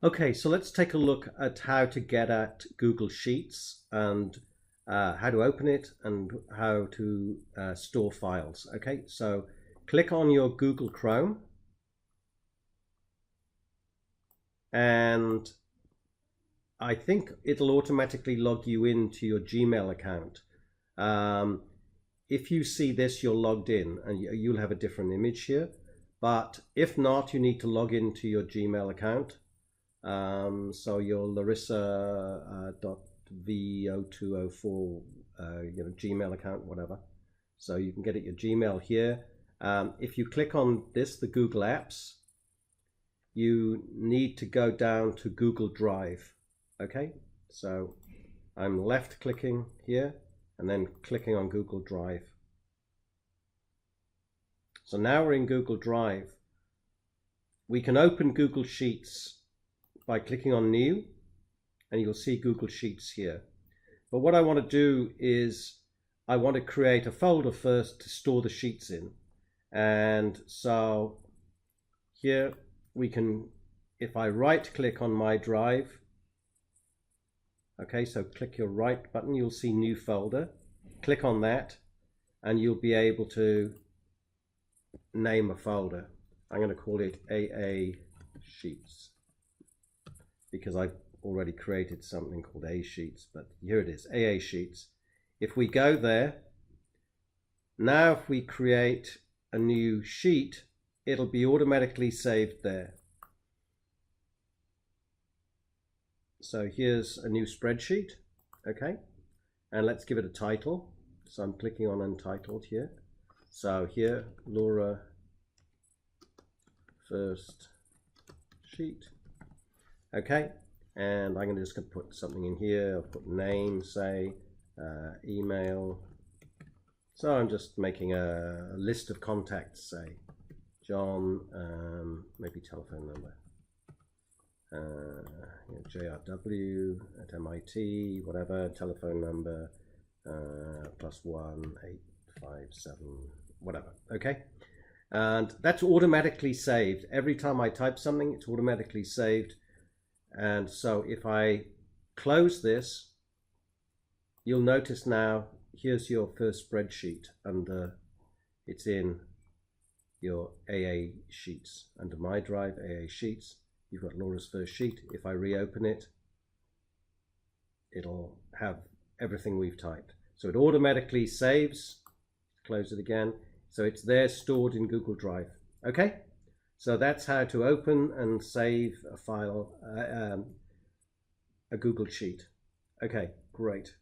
Okay, so let's take a look at how to get at Google Sheets and how to open it and how to store files. Okay, so click on your Google Chrome and I think it'll automatically log you into your Gmail account. If you see this, you're logged in and you'll have a different image here. But if not, you need to log into your Gmail account. So your Larissa.v0204 Gmail account, whatever. So you can get at your Gmail here. If you click on this, the Google Apps, you need to go down to Google Drive. Okay, so I'm left clicking here and then clicking on Google Drive. So now we're in Google Drive. We can open Google Sheets by clicking on New, and you'll see Google Sheets here. But what I want to do is I want to create a folder first to store the sheets in. And so here we can, if I right click on my drive, okay, so click your right button, you'll see New Folder. Click on that and you'll be able to name a folder. I'm going to call it AA Sheets because I've already created something called A Sheets, but here it is, AA Sheets. If we go there, now if we create a new sheet, it'll be automatically saved there. So here's a new spreadsheet, okay, and let's give it a title. So I'm clicking on Untitled here. So here, Laura first sheet, okay, and I'm just going to put something in here. I'll put name, say, email. So I'm just making a list of contacts, say, John, maybe telephone number. JRW at MIT, whatever, telephone number, +1 857, whatever, okay? And that's automatically saved. Every time I type something, it's automatically saved. And so if I close this, you'll notice now, here's your first spreadsheet, and it's in your AA Sheets. Under My Drive, AA Sheets. You've got Laura's first sheet. If I reopen it, it'll have everything we've typed. So it automatically saves, close it again. So it's there stored in Google Drive. Okay, so that's how to open and save a file, a Google Sheet. Okay, great.